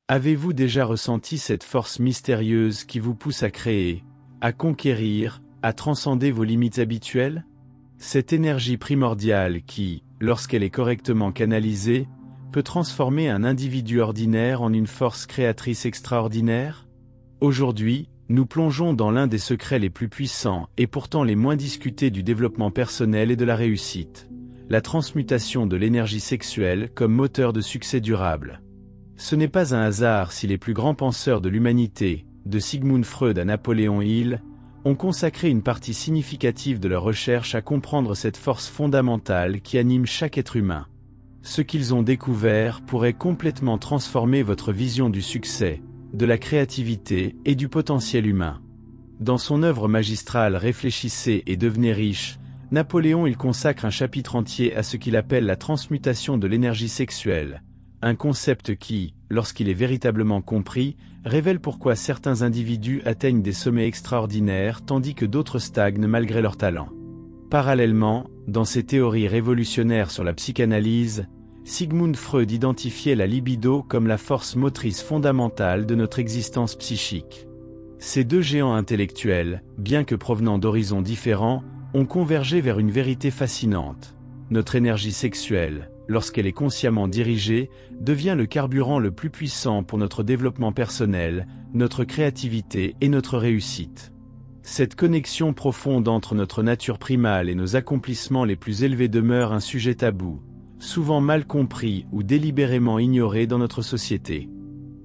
Avez-vous déjà ressenti cette force mystérieuse qui vous pousse à créer, à conquérir, à transcender vos limites habituelles? Cette énergie primordiale qui, lorsqu'elle est correctement canalisée, peut transformer un individu ordinaire en une force créatrice extraordinaire? Aujourd'hui, nous plongeons dans l'un des secrets les plus puissants et pourtant les moins discutés du développement personnel et de la réussite: la transmutation de l'énergie sexuelle comme moteur de succès durable. Ce n'est pas un hasard si les plus grands penseurs de l'humanité, de Sigmund Freud à Napoléon Hill, ont consacré une partie significative de leur recherche à comprendre cette force fondamentale qui anime chaque être humain. Ce qu'ils ont découvert pourrait complètement transformer votre vision du succès, de la créativité et du potentiel humain. Dans son œuvre magistrale Réfléchissez et devenez riche, Napoléon Hill consacre un chapitre entier à ce qu'il appelle la transmutation de l'énergie sexuelle, un concept qui, lorsqu'il est véritablement compris, révèle pourquoi certains individus atteignent des sommets extraordinaires tandis que d'autres stagnent malgré leur talent. Parallèlement, dans ses théories révolutionnaires sur la psychanalyse, Sigmund Freud identifiait la libido comme la force motrice fondamentale de notre existence psychique. Ces deux géants intellectuels, bien que provenant d'horizons différents, ont convergé vers une vérité fascinante. Notre énergie sexuelle, lorsqu'elle est consciemment dirigée, devient le carburant le plus puissant pour notre développement personnel, notre créativité et notre réussite. Cette connexion profonde entre notre nature primale et nos accomplissements les plus élevés demeure un sujet tabou, souvent mal compris ou délibérément ignoré dans notre société.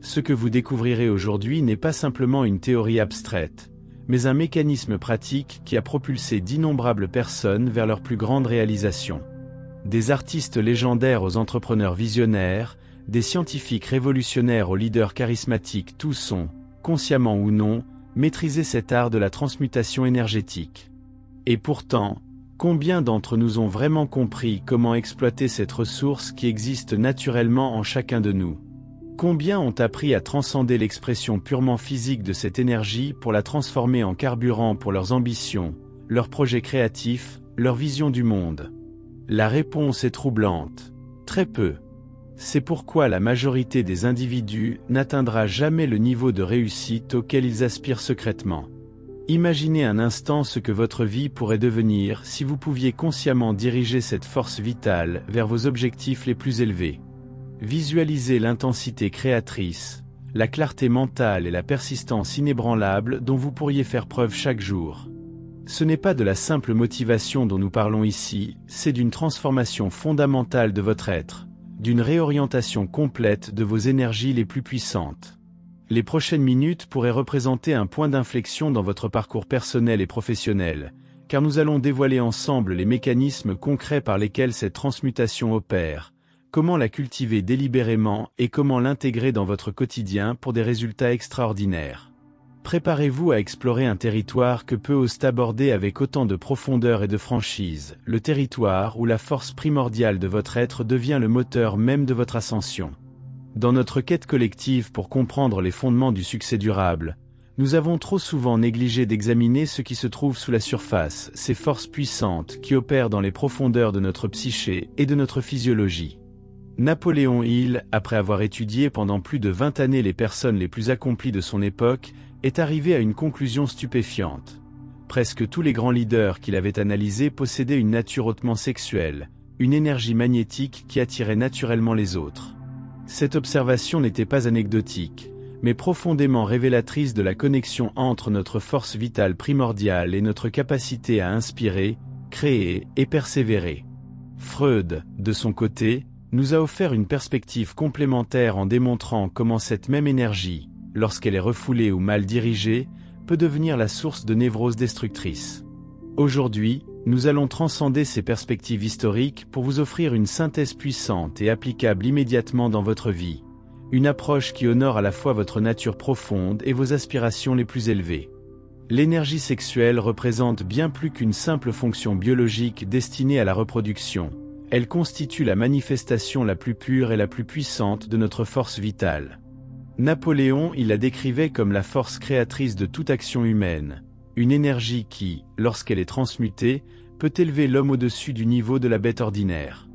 Ce que vous découvrirez aujourd'hui n'est pas simplement une théorie abstraite, mais un mécanisme pratique qui a propulsé d'innombrables personnes vers leurs plus grandes réalisations. Des artistes légendaires aux entrepreneurs visionnaires, des scientifiques révolutionnaires aux leaders charismatiques, tous ont, consciemment ou non, maîtrisé cet art de la transmutation énergétique. Et pourtant, combien d'entre nous ont vraiment compris comment exploiter cette ressource qui existe naturellement en chacun de nous? Combien ont appris à transcender l'expression purement physique de cette énergie pour la transformer en carburant pour leurs ambitions, leurs projets créatifs, leur vision du monde? La réponse est troublante. Très peu. C'est pourquoi la majorité des individus n'atteindra jamais le niveau de réussite auquel ils aspirent secrètement. Imaginez un instant ce que votre vie pourrait devenir si vous pouviez consciemment diriger cette force vitale vers vos objectifs les plus élevés. Visualisez l'intensité créatrice, la clarté mentale et la persistance inébranlable dont vous pourriez faire preuve chaque jour. Ce n'est pas de la simple motivation dont nous parlons ici, c'est d'une transformation fondamentale de votre être, d'une réorientation complète de vos énergies les plus puissantes. Les prochaines minutes pourraient représenter un point d'inflexion dans votre parcours personnel et professionnel, car nous allons dévoiler ensemble les mécanismes concrets par lesquels cette transmutation opère, comment la cultiver délibérément et comment l'intégrer dans votre quotidien pour des résultats extraordinaires. Préparez-vous à explorer un territoire que peu osent aborder avec autant de profondeur et de franchise, le territoire où la force primordiale de votre être devient le moteur même de votre ascension. Dans notre quête collective pour comprendre les fondements du succès durable, nous avons trop souvent négligé d'examiner ce qui se trouve sous la surface, ces forces puissantes qui opèrent dans les profondeurs de notre psyché et de notre physiologie. Napoléon Hill, après avoir étudié pendant plus de 20 années les personnes les plus accomplies de son époque, est arrivé à une conclusion stupéfiante. Presque tous les grands leaders qu'il avait analysés possédaient une nature hautement sexuelle, une énergie magnétique qui attirait naturellement les autres. Cette observation n'était pas anecdotique, mais profondément révélatrice de la connexion entre notre force vitale primordiale et notre capacité à inspirer, créer et persévérer. Freud, de son côté, nous a offert une perspective complémentaire en démontrant comment cette même énergie, lorsqu'elle est refoulée ou mal dirigée, peut devenir la source de névroses destructrices. Aujourd'hui, nous allons transcender ces perspectives historiques pour vous offrir une synthèse puissante et applicable immédiatement dans votre vie, une approche qui honore à la fois votre nature profonde et vos aspirations les plus élevées. L'énergie sexuelle représente bien plus qu'une simple fonction biologique destinée à la reproduction. Elle constitue la manifestation la plus pure et la plus puissante de notre force vitale. Napoléon la décrivait comme la force créatrice de toute action humaine, une énergie qui, lorsqu'elle est transmutée, peut élever l'homme au-dessus du niveau de la bête ordinaire.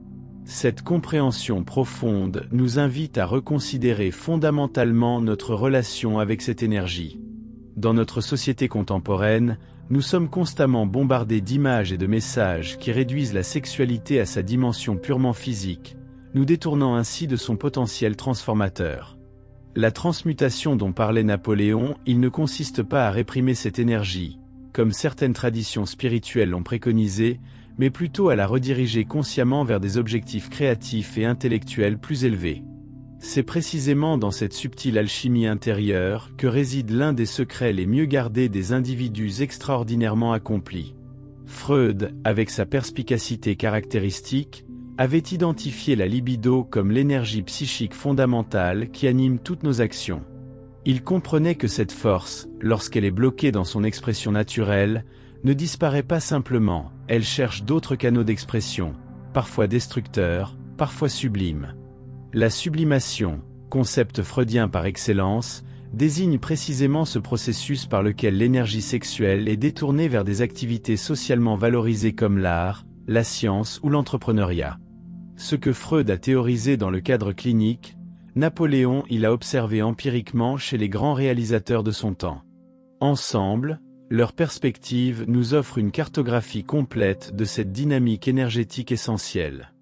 Cette compréhension profonde nous invite à reconsidérer fondamentalement notre relation avec cette énergie. Dans notre société contemporaine, nous sommes constamment bombardés d'images et de messages qui réduisent la sexualité à sa dimension purement physique, nous détournant ainsi de son potentiel transformateur. La transmutation dont parlait Napoléon, il ne consiste pas à réprimer cette énergie, comme certaines traditions spirituelles l'ont préconisé, mais plutôt à la rediriger consciemment vers des objectifs créatifs et intellectuels plus élevés. C'est précisément dans cette subtile alchimie intérieure que réside l'un des secrets les mieux gardés des individus extraordinairement accomplis. Freud, avec sa perspicacité caractéristique, avait identifié la libido comme l'énergie psychique fondamentale qui anime toutes nos actions. Il comprenait que cette force, lorsqu'elle est bloquée dans son expression naturelle, ne disparaît pas simplement, elle cherche d'autres canaux d'expression, parfois destructeurs, parfois sublimes. La sublimation, concept freudien par excellence, désigne précisément ce processus par lequel l'énergie sexuelle est détournée vers des activités socialement valorisées comme l'art, la science ou l'entrepreneuriat. Ce que Freud a théorisé dans le cadre clinique, Napoléon il a observé empiriquement chez les grands réalisateurs de son temps. Ensemble, leur perspective nous offre une cartographie complète de cette dynamique énergétique essentielle.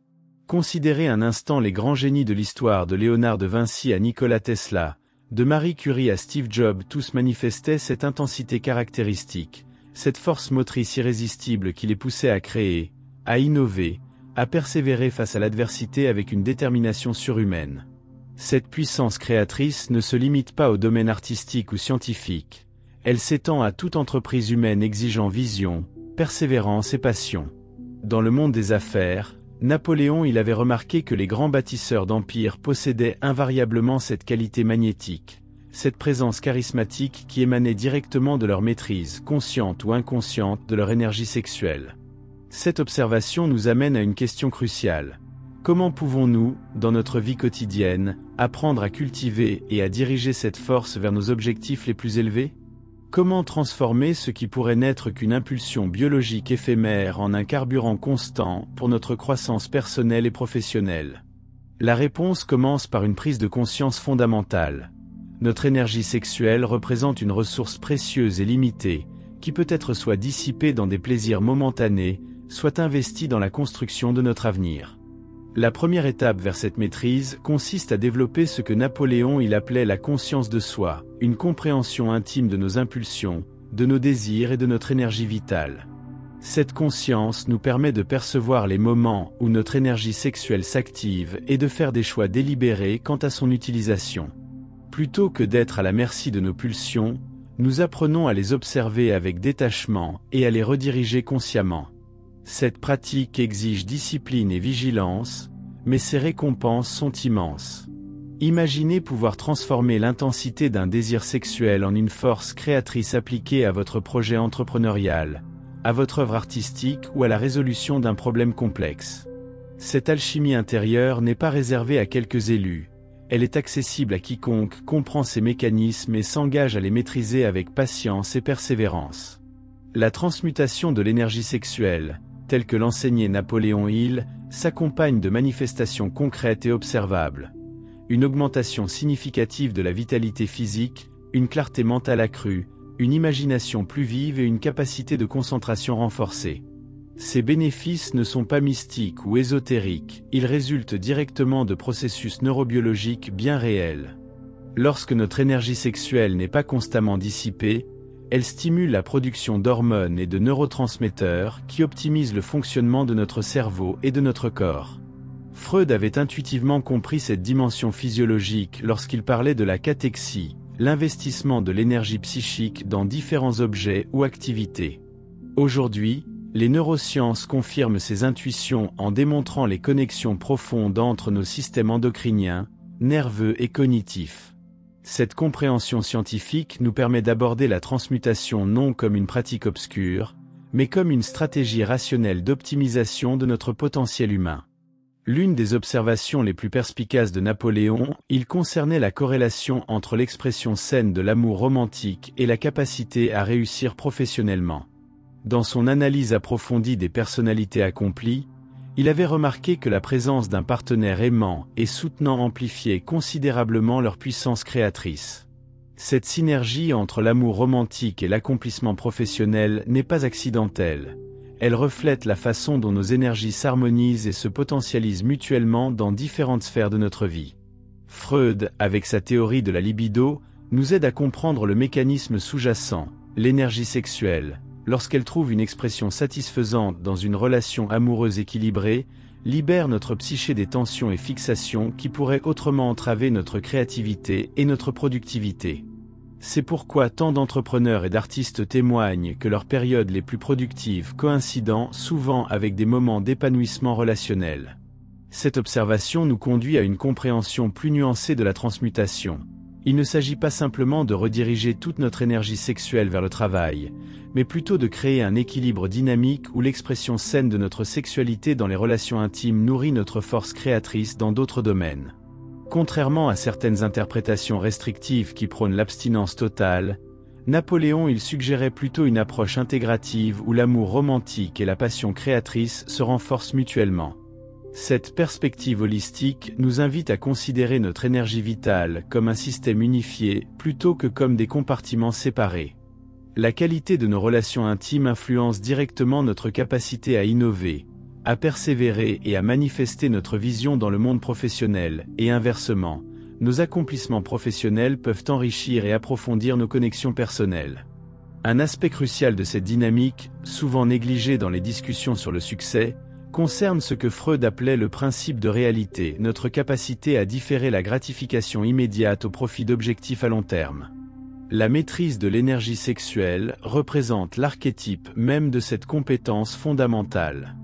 Considérez un instant les grands génies de l'histoire de Léonard de Vinci à Nikola Tesla, de Marie Curie à Steve Jobs, tous manifestaient cette intensité caractéristique, cette force motrice irrésistible qui les poussait à créer, à innover, à persévérer face à l'adversité avec une détermination surhumaine. Cette puissance créatrice ne se limite pas au domaine artistique ou scientifique. Elle s'étend à toute entreprise humaine exigeant vision, persévérance et passion. Dans le monde des affaires, Napoléon il avait remarqué que les grands bâtisseurs d'empires possédaient invariablement cette qualité magnétique, cette présence charismatique qui émanait directement de leur maîtrise, consciente ou inconsciente, de leur énergie sexuelle. Cette observation nous amène à une question cruciale. Comment pouvons-nous, dans notre vie quotidienne, apprendre à cultiver et à diriger cette force vers nos objectifs les plus élevés ? Comment transformer ce qui pourrait n'être qu'une impulsion biologique éphémère en un carburant constant pour notre croissance personnelle et professionnelle? La réponse commence par une prise de conscience fondamentale. Notre énergie sexuelle représente une ressource précieuse et limitée, qui peut être soit dissipée dans des plaisirs momentanés, soit investie dans la construction de notre avenir. La première étape vers cette maîtrise consiste à développer ce que Napoléon il appelait la conscience de soi, une compréhension intime de nos impulsions, de nos désirs et de notre énergie vitale. Cette conscience nous permet de percevoir les moments où notre énergie sexuelle s'active et de faire des choix délibérés quant à son utilisation. Plutôt que d'être à la merci de nos pulsions, nous apprenons à les observer avec détachement et à les rediriger consciemment. Cette pratique exige discipline et vigilance, mais ses récompenses sont immenses. Imaginez pouvoir transformer l'intensité d'un désir sexuel en une force créatrice appliquée à votre projet entrepreneurial, à votre œuvre artistique ou à la résolution d'un problème complexe. Cette alchimie intérieure n'est pas réservée à quelques élus, elle est accessible à quiconque comprend ces mécanismes et s'engage à les maîtriser avec patience et persévérance. La transmutation de l'énergie sexuelle, telle que l'enseignait Napoléon Hill, s'accompagne de manifestations concrètes et observables. Une augmentation significative de la vitalité physique, une clarté mentale accrue, une imagination plus vive et une capacité de concentration renforcée. Ces bénéfices ne sont pas mystiques ou ésotériques, ils résultent directement de processus neurobiologiques bien réels. Lorsque notre énergie sexuelle n'est pas constamment dissipée, elle stimule la production d'hormones et de neurotransmetteurs qui optimisent le fonctionnement de notre cerveau et de notre corps. Freud avait intuitivement compris cette dimension physiologique lorsqu'il parlait de la cathexie, l'investissement de l'énergie psychique dans différents objets ou activités. Aujourd'hui, les neurosciences confirment ces intuitions en démontrant les connexions profondes entre nos systèmes endocriniens, nerveux et cognitifs. Cette compréhension scientifique nous permet d'aborder la transmutation non comme une pratique obscure, mais comme une stratégie rationnelle d'optimisation de notre potentiel humain. L'une des observations les plus perspicaces de Napoléon, il concernait la corrélation entre l'expression saine de l'amour romantique et la capacité à réussir professionnellement. Dans son analyse approfondie des personnalités accomplies, Il avait remarqué que la présence d'un partenaire aimant et soutenant amplifiait considérablement leur puissance créatrice. Cette synergie entre l'amour romantique et l'accomplissement professionnel n'est pas accidentelle. Elle reflète la façon dont nos énergies s'harmonisent et se potentialisent mutuellement dans différentes sphères de notre vie. Freud, avec sa théorie de la libido, nous aide à comprendre le mécanisme sous-jacent, l'énergie sexuelle. Lorsqu'elle trouve une expression satisfaisante dans une relation amoureuse équilibrée, libère notre psyché des tensions et fixations qui pourraient autrement entraver notre créativité et notre productivité. C'est pourquoi tant d'entrepreneurs et d'artistes témoignent que leurs périodes les plus productives coïncident souvent avec des moments d'épanouissement relationnel. Cette observation nous conduit à une compréhension plus nuancée de la transmutation. Il ne s'agit pas simplement de rediriger toute notre énergie sexuelle vers le travail, mais plutôt de créer un équilibre dynamique où l'expression saine de notre sexualité dans les relations intimes nourrit notre force créatrice dans d'autres domaines. Contrairement à certaines interprétations restrictives qui prônent l'abstinence totale, Napoléon il suggérait plutôt une approche intégrative où l'amour romantique et la passion créatrice se renforcent mutuellement. Cette perspective holistique nous invite à considérer notre énergie vitale comme un système unifié plutôt que comme des compartiments séparés. La qualité de nos relations intimes influence directement notre capacité à innover, à persévérer et à manifester notre vision dans le monde professionnel, et inversement, nos accomplissements professionnels peuvent enrichir et approfondir nos connexions personnelles. Un aspect crucial de cette dynamique, souvent négligé dans les discussions sur le succès, concerne ce que Freud appelait le principe de réalité, notre capacité à différer la gratification immédiate au profit d'objectifs à long terme. La maîtrise de l'énergie sexuelle représente l'archétype même de cette compétence fondamentale.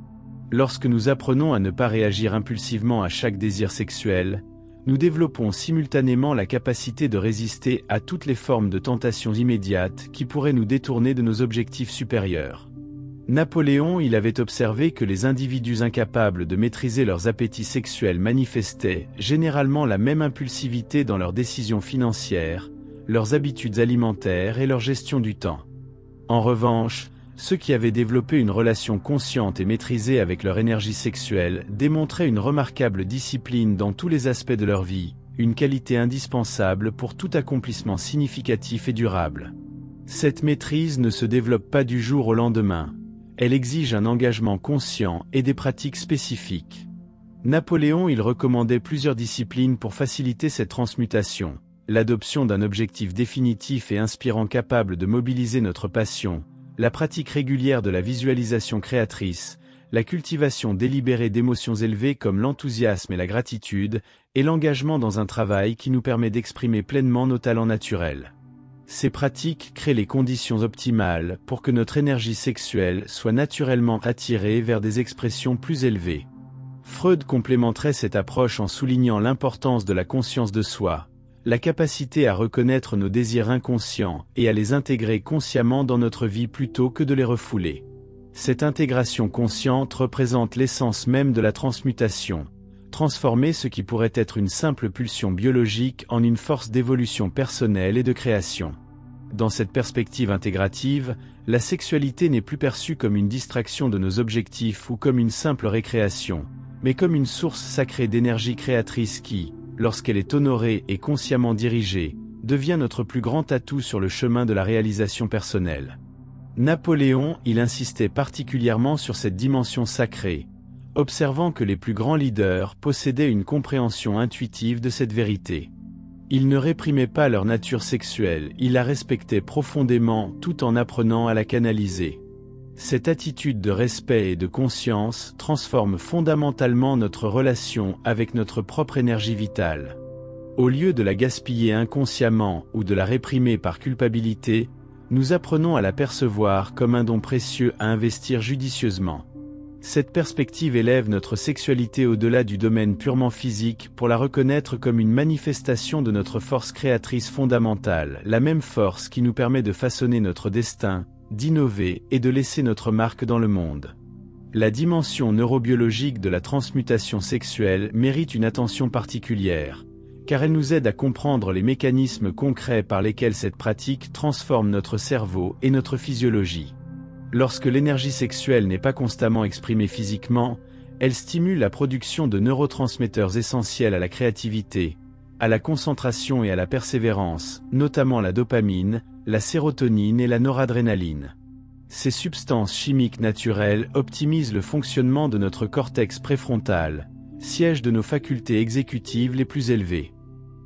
Lorsque nous apprenons à ne pas réagir impulsivement à chaque désir sexuel, nous développons simultanément la capacité de résister à toutes les formes de tentations immédiates qui pourraient nous détourner de nos objectifs supérieurs. Napoléon il avait observé que les individus incapables de maîtriser leurs appétits sexuels manifestaient généralement la même impulsivité dans leurs décisions financières, leurs habitudes alimentaires et leur gestion du temps. En revanche, ceux qui avaient développé une relation consciente et maîtrisée avec leur énergie sexuelle démontraient une remarquable discipline dans tous les aspects de leur vie, une qualité indispensable pour tout accomplissement significatif et durable. Cette maîtrise ne se développe pas du jour au lendemain. Elle exige un engagement conscient et des pratiques spécifiques. Napoléon il recommandait plusieurs disciplines pour faciliter cette transmutation. L'adoption d'un objectif définitif et inspirant capable de mobiliser notre passion, la pratique régulière de la visualisation créatrice, la cultivation délibérée d'émotions élevées comme l'enthousiasme et la gratitude, et l'engagement dans un travail qui nous permet d'exprimer pleinement nos talents naturels. Ces pratiques créent les conditions optimales pour que notre énergie sexuelle soit naturellement attirée vers des expressions plus élevées. Freud complémenterait cette approche en soulignant l'importance de la conscience de soi, la capacité à reconnaître nos désirs inconscients et à les intégrer consciemment dans notre vie plutôt que de les refouler. Cette intégration consciente représente l'essence même de la transmutation. Transformer ce qui pourrait être une simple pulsion biologique en une force d'évolution personnelle et de création. Dans cette perspective intégrative, la sexualité n'est plus perçue comme une distraction de nos objectifs ou comme une simple récréation, mais comme une source sacrée d'énergie créatrice qui, lorsqu'elle est honorée et consciemment dirigée, devient notre plus grand atout sur le chemin de la réalisation personnelle. Napoléon, il insistait particulièrement sur cette dimension sacrée, observant que les plus grands leaders possédaient une compréhension intuitive de cette vérité. Ils ne réprimaient pas leur nature sexuelle, ils la respectaient profondément tout en apprenant à la canaliser. Cette attitude de respect et de conscience transforme fondamentalement notre relation avec notre propre énergie vitale. Au lieu de la gaspiller inconsciemment ou de la réprimer par culpabilité, nous apprenons à la percevoir comme un don précieux à investir judicieusement. Cette perspective élève notre sexualité au-delà du domaine purement physique pour la reconnaître comme une manifestation de notre force créatrice fondamentale, la même force qui nous permet de façonner notre destin, d'innover et de laisser notre marque dans le monde. La dimension neurobiologique de la transmutation sexuelle mérite une attention particulière, car elle nous aide à comprendre les mécanismes concrets par lesquels cette pratique transforme notre cerveau et notre physiologie. Lorsque l'énergie sexuelle n'est pas constamment exprimée physiquement, Elle stimule la production de neurotransmetteurs essentiels à la créativité, à la concentration et à la persévérance, notamment la dopamine, la sérotonine et la noradrénaline. Ces substances chimiques naturelles optimisent le fonctionnement de notre cortex préfrontal, siège de nos facultés exécutives les plus élevées.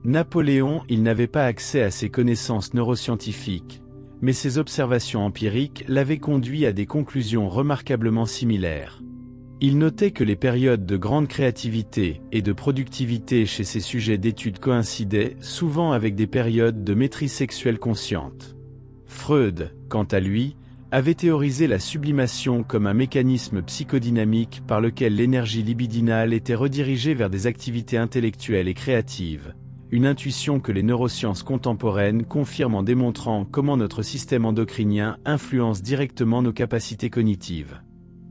Napoléon, il n'avait pas accès à ses connaissances neuroscientifiques, mais ses observations empiriques l'avaient conduit à des conclusions remarquablement similaires. Il notait que les périodes de grande créativité et de productivité chez ces sujets d'études coïncidaient souvent avec des périodes de maîtrise sexuelle consciente. Freud, quant à lui, avait théorisé la sublimation comme un mécanisme psychodynamique par lequel l'énergie libidinale était redirigée vers des activités intellectuelles et créatives, une intuition que les neurosciences contemporaines confirment en démontrant comment notre système endocrinien influence directement nos capacités cognitives.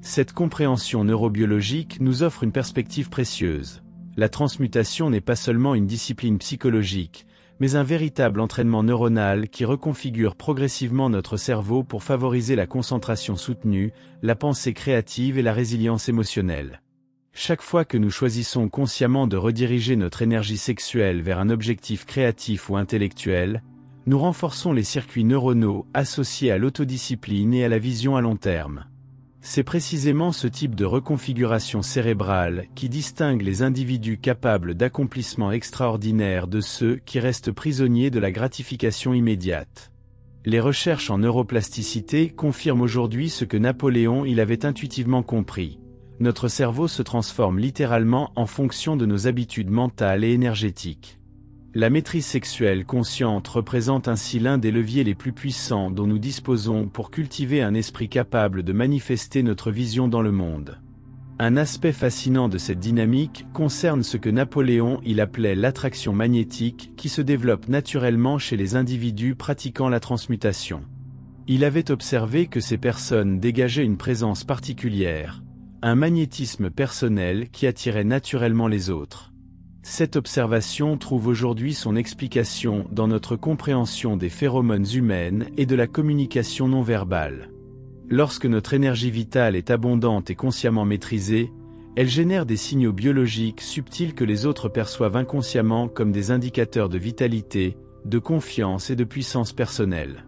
Cette compréhension neurobiologique nous offre une perspective précieuse. La transmutation n'est pas seulement une discipline psychologique, mais un véritable entraînement neuronal qui reconfigure progressivement notre cerveau pour favoriser la concentration soutenue, la pensée créative et la résilience émotionnelle. Chaque fois que nous choisissons consciemment de rediriger notre énergie sexuelle vers un objectif créatif ou intellectuel, nous renforçons les circuits neuronaux associés à l'autodiscipline et à la vision à long terme. C'est précisément ce type de reconfiguration cérébrale qui distingue les individus capables d'accomplissements extraordinaires de ceux qui restent prisonniers de la gratification immédiate. Les recherches en neuroplasticité confirment aujourd'hui ce que Napoléon il avait intuitivement compris. Notre cerveau se transforme littéralement en fonction de nos habitudes mentales et énergétiques. La maîtrise sexuelle consciente représente ainsi l'un des leviers les plus puissants dont nous disposons pour cultiver un esprit capable de manifester notre vision dans le monde. Un aspect fascinant de cette dynamique concerne ce que Napoléon il appelait l'attraction magnétique qui se développe naturellement chez les individus pratiquant la transmutation. Il avait observé que ces personnes dégageaient une présence particulière, un magnétisme personnel qui attirait naturellement les autres. Cette observation trouve aujourd'hui son explication dans notre compréhension des phéromones humaines et de la communication non verbale. Lorsque notre énergie vitale est abondante et consciemment maîtrisée, elle génère des signaux biologiques subtils que les autres perçoivent inconsciemment comme des indicateurs de vitalité, de confiance et de puissance personnelle.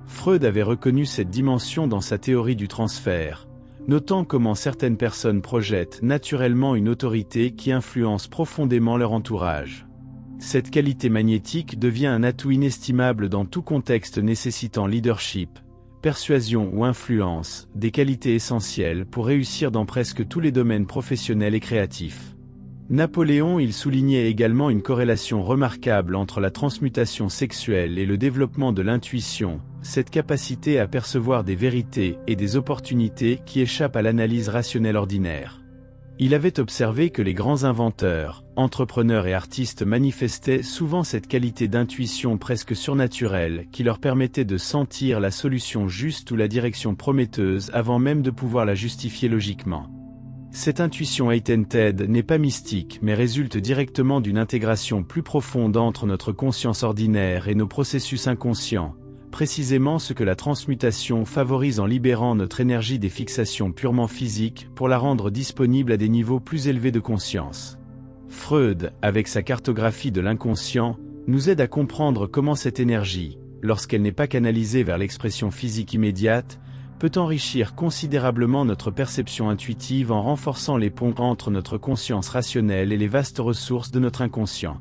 Freud avait reconnu cette dimension dans sa théorie du transfert, notant comment certaines personnes projettent naturellement une autorité qui influence profondément leur entourage. Cette qualité magnétique devient un atout inestimable dans tout contexte nécessitant leadership, persuasion ou influence, des qualités essentielles pour réussir dans presque tous les domaines professionnels et créatifs. Napoléon il soulignait également une corrélation remarquable entre la transmutation sexuelle et le développement de l'intuition, cette capacité à percevoir des vérités et des opportunités qui échappent à l'analyse rationnelle ordinaire. Il avait observé que les grands inventeurs, entrepreneurs et artistes manifestaient souvent cette qualité d'intuition presque surnaturelle qui leur permettait de sentir la solution juste ou la direction prometteuse avant même de pouvoir la justifier logiquement. Cette intuition heightened n'est pas mystique mais résulte directement d'une intégration plus profonde entre notre conscience ordinaire et nos processus inconscients, précisément ce que la transmutation favorise en libérant notre énergie des fixations purement physiques pour la rendre disponible à des niveaux plus élevés de conscience. Freud, avec sa cartographie de l'inconscient, nous aide à comprendre comment cette énergie, lorsqu'elle n'est pas canalisée vers l'expression physique immédiate, peut enrichir considérablement notre perception intuitive en renforçant les ponts entre notre conscience rationnelle et les vastes ressources de notre inconscient.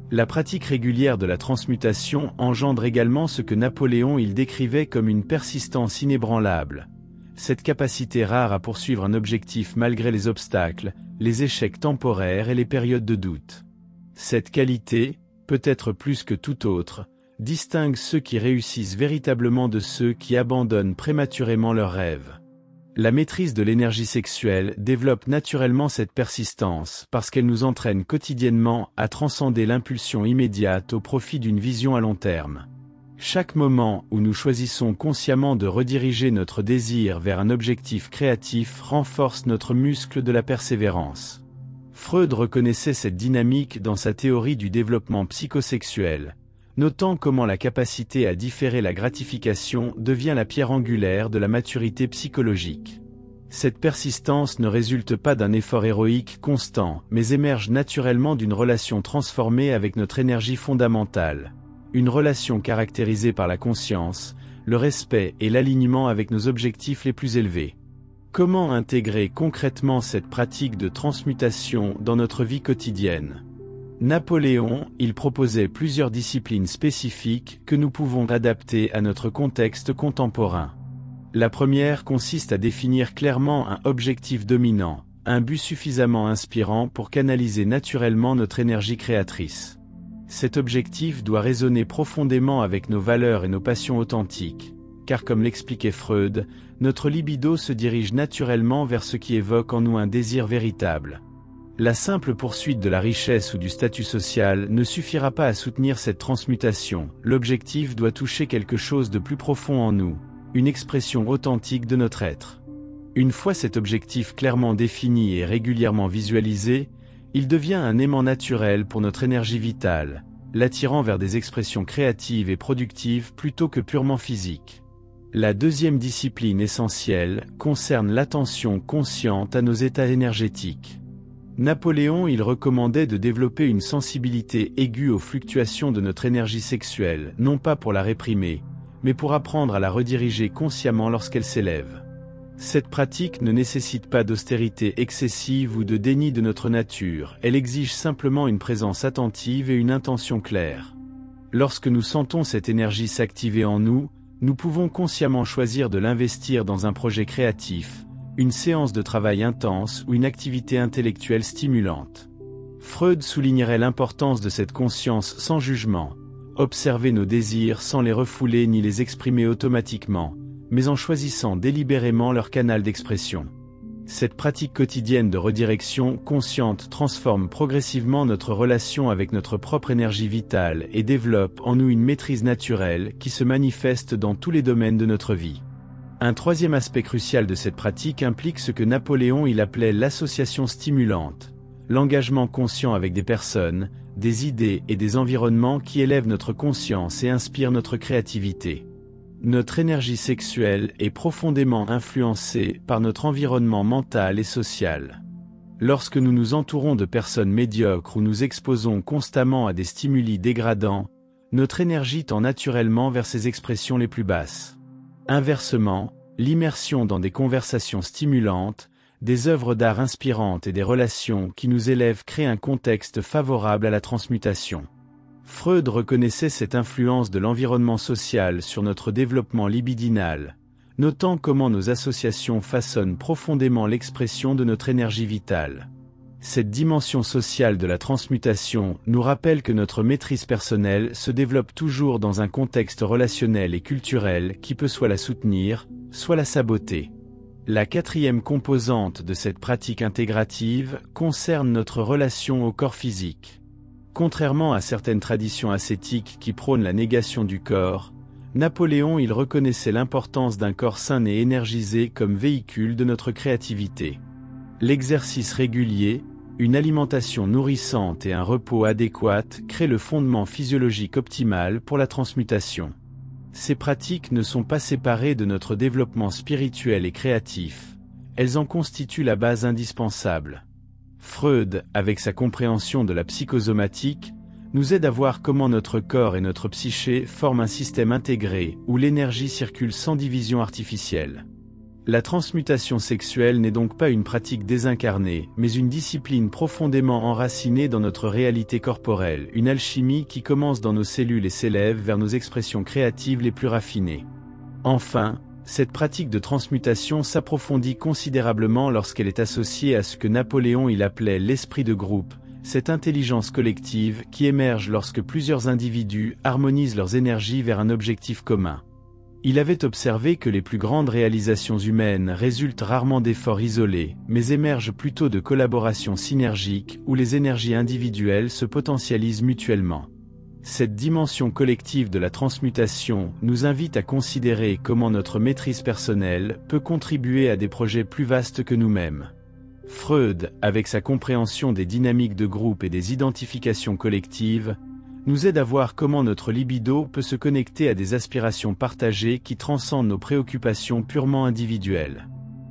La pratique régulière de la transmutation engendre également ce que Napoléon il décrivait comme une persistance inébranlable. Cette capacité rare à poursuivre un objectif malgré les obstacles, les échecs temporaires et les périodes de doute. Cette qualité, peut-être plus que toute autre, distingue ceux qui réussissent véritablement de ceux qui abandonnent prématurément leurs rêves. La maîtrise de l'énergie sexuelle développe naturellement cette persistance parce qu'elle nous entraîne quotidiennement à transcender l'impulsion immédiate au profit d'une vision à long terme. Chaque moment où nous choisissons consciemment de rediriger notre désir vers un objectif créatif renforce notre muscle de la persévérance. Freud reconnaissait cette dynamique dans sa théorie du développement psychosexuel, notant comment la capacité à différer la gratification devient la pierre angulaire de la maturité psychologique. Cette persistance ne résulte pas d'un effort héroïque constant, mais émerge naturellement d'une relation transformée avec notre énergie fondamentale. Une relation caractérisée par la conscience, le respect et l'alignement avec nos objectifs les plus élevés. Comment intégrer concrètement cette pratique de transmutation dans notre vie quotidienne? Napoléon, il proposait plusieurs disciplines spécifiques que nous pouvons adapter à notre contexte contemporain. La première consiste à définir clairement un objectif dominant, un but suffisamment inspirant pour canaliser naturellement notre énergie créatrice. Cet objectif doit résonner profondément avec nos valeurs et nos passions authentiques, car comme l'expliquait Freud, notre libido se dirige naturellement vers ce qui évoque en nous un désir véritable. La simple poursuite de la richesse ou du statut social ne suffira pas à soutenir cette transmutation, l'objectif doit toucher quelque chose de plus profond en nous, une expression authentique de notre être. Une fois cet objectif clairement défini et régulièrement visualisé, il devient un aimant naturel pour notre énergie vitale, l'attirant vers des expressions créatives et productives plutôt que purement physiques. La deuxième discipline essentielle concerne l'attention consciente à nos états énergétiques. Napoléon, il recommandait de développer une sensibilité aiguë aux fluctuations de notre énergie sexuelle, non pas pour la réprimer, mais pour apprendre à la rediriger consciemment lorsqu'elle s'élève. Cette pratique ne nécessite pas d'austérité excessive ou de déni de notre nature, elle exige simplement une présence attentive et une intention claire. Lorsque nous sentons cette énergie s'activer en nous, nous pouvons consciemment choisir de l'investir dans un projet créatif, une séance de travail intense ou une activité intellectuelle stimulante. Freud soulignerait l'importance de cette conscience sans jugement, observer nos désirs sans les refouler ni les exprimer automatiquement, mais en choisissant délibérément leur canal d'expression. Cette pratique quotidienne de redirection consciente transforme progressivement notre relation avec notre propre énergie vitale et développe en nous une maîtrise naturelle qui se manifeste dans tous les domaines de notre vie. Un troisième aspect crucial de cette pratique implique ce que Napoléon il appelait l'association stimulante, l'engagement conscient avec des personnes, des idées et des environnements qui élèvent notre conscience et inspirent notre créativité. Notre énergie sexuelle est profondément influencée par notre environnement mental et social. Lorsque nous nous entourons de personnes médiocres ou nous exposons constamment à des stimuli dégradants, notre énergie tend naturellement vers ses expressions les plus basses. Inversement, l'immersion dans des conversations stimulantes, des œuvres d'art inspirantes et des relations qui nous élèvent crée un contexte favorable à la transmutation. Freud reconnaissait cette influence de l'environnement social sur notre développement libidinal, notant comment nos associations façonnent profondément l'expression de notre énergie vitale. Cette dimension sociale de la transmutation nous rappelle que notre maîtrise personnelle se développe toujours dans un contexte relationnel et culturel qui peut soit la soutenir, soit la saboter. La quatrième composante de cette pratique intégrative concerne notre relation au corps physique. Contrairement à certaines traditions ascétiques qui prônent la négation du corps, Napoléon il reconnaissait l'importance d'un corps sain et énergisé comme véhicule de notre créativité. L'exercice régulier, une alimentation nourrissante et un repos adéquat créent le fondement physiologique optimal pour la transmutation. Ces pratiques ne sont pas séparées de notre développement spirituel et créatif, elles en constituent la base indispensable. Freud, avec sa compréhension de la psychosomatique, nous aide à voir comment notre corps et notre psyché forment un système intégré où l'énergie circule sans division artificielle. La transmutation sexuelle n'est donc pas une pratique désincarnée, mais une discipline profondément enracinée dans notre réalité corporelle, une alchimie qui commence dans nos cellules et s'élève vers nos expressions créatives les plus raffinées. Enfin, cette pratique de transmutation s'approfondit considérablement lorsqu'elle est associée à ce que Napoléon il appelait l'esprit de groupe, cette intelligence collective qui émerge lorsque plusieurs individus harmonisent leurs énergies vers un objectif commun. Il avait observé que les plus grandes réalisations humaines résultent rarement d'efforts isolés, mais émergent plutôt de collaborations synergiques où les énergies individuelles se potentialisent mutuellement. Cette dimension collective de la transmutation nous invite à considérer comment notre maîtrise personnelle peut contribuer à des projets plus vastes que nous-mêmes. Freud, avec sa compréhension des dynamiques de groupe et des identifications collectives, nous aide à voir comment notre libido peut se connecter à des aspirations partagées qui transcendent nos préoccupations purement individuelles.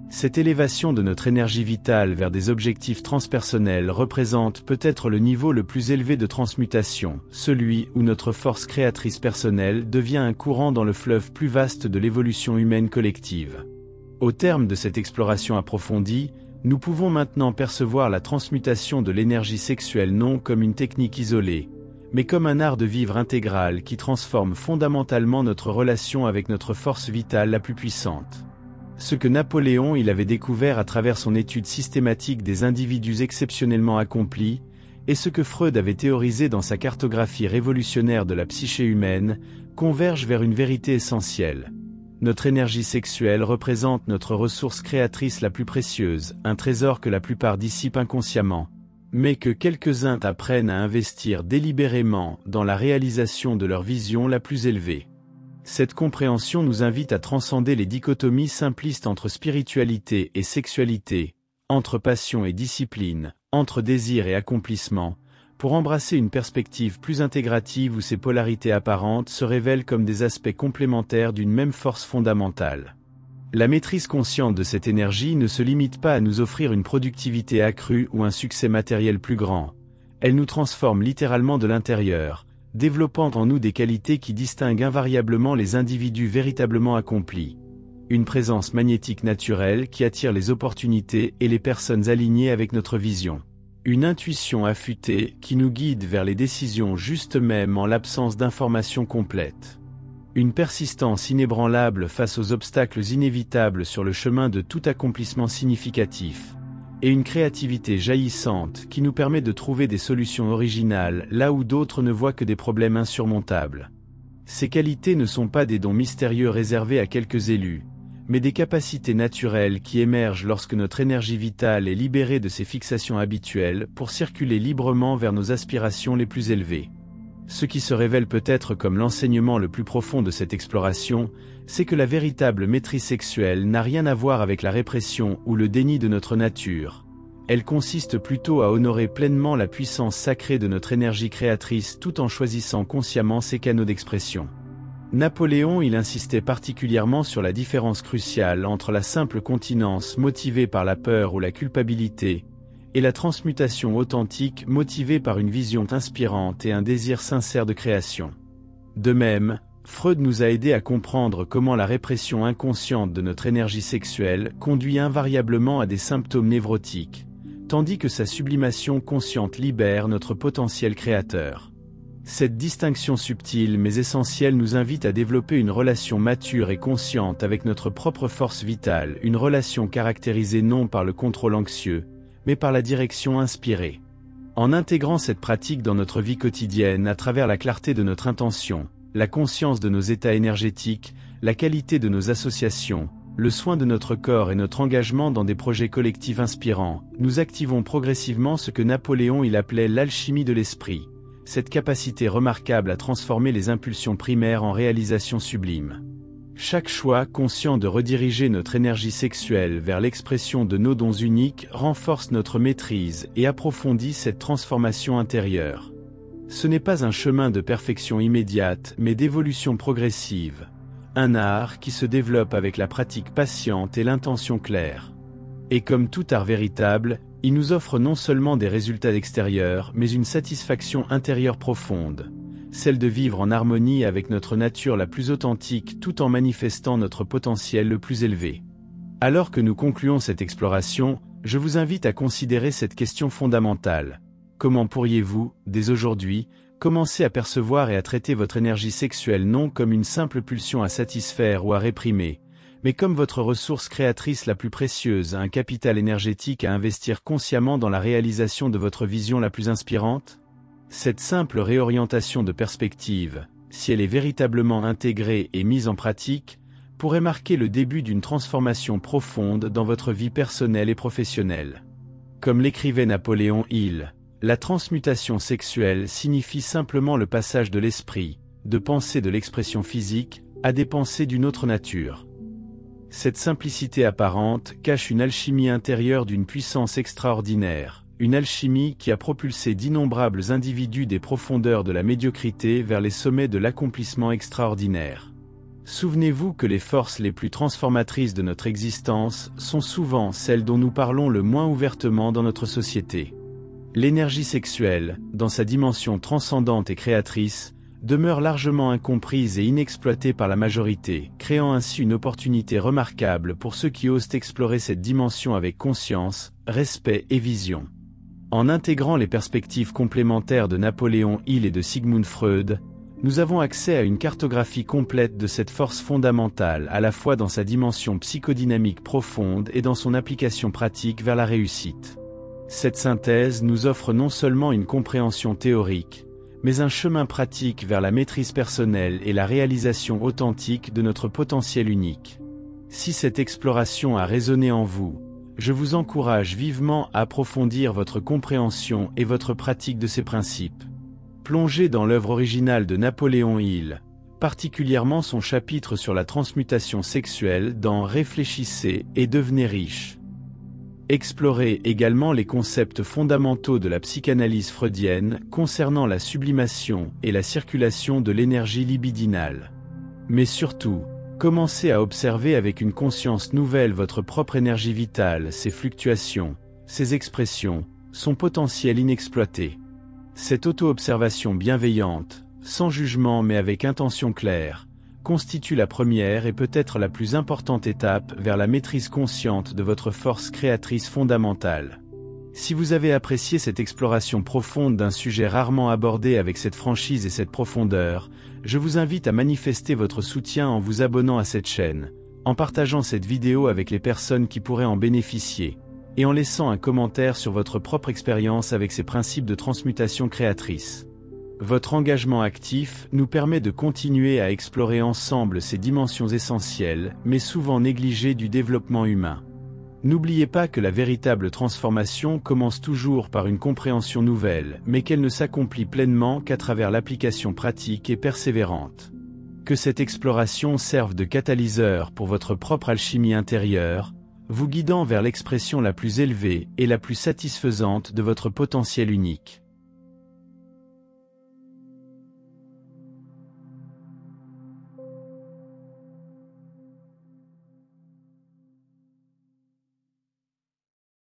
Cette élévation de notre énergie vitale vers des objectifs transpersonnels représente peut-être le niveau le plus élevé de transmutation, celui où notre force créatrice personnelle devient un courant dans le fleuve plus vaste de l'évolution humaine collective. Au terme de cette exploration approfondie, nous pouvons maintenant percevoir la transmutation de l'énergie sexuelle non comme une technique isolée, mais comme un art de vivre intégral qui transforme fondamentalement notre relation avec notre force vitale la plus puissante. Ce que Napoléon avait découvert à travers son étude systématique des individus exceptionnellement accomplis, et ce que Freud avait théorisé dans sa cartographie révolutionnaire de la psyché humaine, convergent vers une vérité essentielle. Notre énergie sexuelle représente notre ressource créatrice la plus précieuse, un trésor que la plupart dissipent inconsciemment, mais que quelques-uns apprennent à investir délibérément dans la réalisation de leur vision la plus élevée. Cette compréhension nous invite à transcender les dichotomies simplistes entre spiritualité et sexualité, entre passion et discipline, entre désir et accomplissement, pour embrasser une perspective plus intégrative où ces polarités apparentes se révèlent comme des aspects complémentaires d'une même force fondamentale. La maîtrise consciente de cette énergie ne se limite pas à nous offrir une productivité accrue ou un succès matériel plus grand. Elle nous transforme littéralement de l'intérieur, développant en nous des qualités qui distinguent invariablement les individus véritablement accomplis. Une présence magnétique naturelle qui attire les opportunités et les personnes alignées avec notre vision. Une intuition affûtée qui nous guide vers les décisions justes même en l'absence d'informations complètes. Une persistance inébranlable face aux obstacles inévitables sur le chemin de tout accomplissement significatif. Et une créativité jaillissante qui nous permet de trouver des solutions originales là où d'autres ne voient que des problèmes insurmontables. Ces qualités ne sont pas des dons mystérieux réservés à quelques élus, mais des capacités naturelles qui émergent lorsque notre énergie vitale est libérée de ses fixations habituelles pour circuler librement vers nos aspirations les plus élevées. Ce qui se révèle peut-être comme l'enseignement le plus profond de cette exploration, c'est que la véritable maîtrise sexuelle n'a rien à voir avec la répression ou le déni de notre nature. Elle consiste plutôt à honorer pleinement la puissance sacrée de notre énergie créatrice tout en choisissant consciemment ses canaux d'expression. Napoléon insistait particulièrement sur la différence cruciale entre la simple continence motivée par la peur ou la culpabilité, et la transmutation authentique motivée par une vision inspirante et un désir sincère de création. De même, Freud nous a aidés à comprendre comment la répression inconsciente de notre énergie sexuelle conduit invariablement à des symptômes névrotiques, tandis que sa sublimation consciente libère notre potentiel créateur. Cette distinction subtile mais essentielle nous invite à développer une relation mature et consciente avec notre propre force vitale, une relation caractérisée non par le contrôle anxieux, mais par la direction inspirée. En intégrant cette pratique dans notre vie quotidienne à travers la clarté de notre intention, la conscience de nos états énergétiques, la qualité de nos associations, le soin de notre corps et notre engagement dans des projets collectifs inspirants, nous activons progressivement ce que Napoléon appelait l'alchimie de l'esprit, cette capacité remarquable à transformer les impulsions primaires en réalisations sublimes. Chaque choix conscient de rediriger notre énergie sexuelle vers l'expression de nos dons uniques renforce notre maîtrise et approfondit cette transformation intérieure. Ce n'est pas un chemin de perfection immédiate mais d'évolution progressive, un art qui se développe avec la pratique patiente et l'intention claire. Et comme tout art véritable, il nous offre non seulement des résultats extérieurs mais une satisfaction intérieure profonde. Celle de vivre en harmonie avec notre nature la plus authentique tout en manifestant notre potentiel le plus élevé. Alors que nous concluons cette exploration, je vous invite à considérer cette question fondamentale. Comment pourriez-vous, dès aujourd'hui, commencer à percevoir et à traiter votre énergie sexuelle non comme une simple pulsion à satisfaire ou à réprimer, mais comme votre ressource créatrice la plus précieuse, un capital énergétique à investir consciemment dans la réalisation de votre vision la plus inspirante ? Cette simple réorientation de perspective, si elle est véritablement intégrée et mise en pratique, pourrait marquer le début d'une transformation profonde dans votre vie personnelle et professionnelle. Comme l'écrivait Napoléon Hill, la transmutation sexuelle signifie simplement le passage de l'esprit, de pensées de l'expression physique, à des pensées d'une autre nature. Cette simplicité apparente cache une alchimie intérieure d'une puissance extraordinaire. Une alchimie qui a propulsé d'innombrables individus des profondeurs de la médiocrité vers les sommets de l'accomplissement extraordinaire. Souvenez-vous que les forces les plus transformatrices de notre existence sont souvent celles dont nous parlons le moins ouvertement dans notre société. L'énergie sexuelle, dans sa dimension transcendante et créatrice, demeure largement incomprise et inexploitée par la majorité, créant ainsi une opportunité remarquable pour ceux qui osent explorer cette dimension avec conscience, respect et vision. En intégrant les perspectives complémentaires de Napoléon Hill et de Sigmund Freud, nous avons accès à une cartographie complète de cette force fondamentale à la fois dans sa dimension psychodynamique profonde et dans son application pratique vers la réussite. Cette synthèse nous offre non seulement une compréhension théorique, mais un chemin pratique vers la maîtrise personnelle et la réalisation authentique de notre potentiel unique. Si cette exploration a résonné en vous, je vous encourage vivement à approfondir votre compréhension et votre pratique de ces principes. Plongez dans l'œuvre originale de Napoléon Hill, particulièrement son chapitre sur la transmutation sexuelle dans Réfléchissez et devenez riche. Explorez également les concepts fondamentaux de la psychanalyse freudienne concernant la sublimation et la circulation de l'énergie libidinale. Mais surtout, commencez à observer avec une conscience nouvelle votre propre énergie vitale, ses fluctuations, ses expressions, son potentiel inexploité. Cette auto-observation bienveillante, sans jugement mais avec intention claire, constitue la première et peut-être la plus importante étape vers la maîtrise consciente de votre force créatrice fondamentale. Si vous avez apprécié cette exploration profonde d'un sujet rarement abordé avec cette franchise et cette profondeur, je vous invite à manifester votre soutien en vous abonnant à cette chaîne, en partageant cette vidéo avec les personnes qui pourraient en bénéficier, et en laissant un commentaire sur votre propre expérience avec ces principes de transmutation créatrice. Votre engagement actif nous permet de continuer à explorer ensemble ces dimensions essentielles, mais souvent négligées du développement humain. N'oubliez pas que la véritable transformation commence toujours par une compréhension nouvelle, mais qu'elle ne s'accomplit pleinement qu'à travers l'application pratique et persévérante. Que cette exploration serve de catalyseur pour votre propre alchimie intérieure, vous guidant vers l'expression la plus élevée et la plus satisfaisante de votre potentiel unique.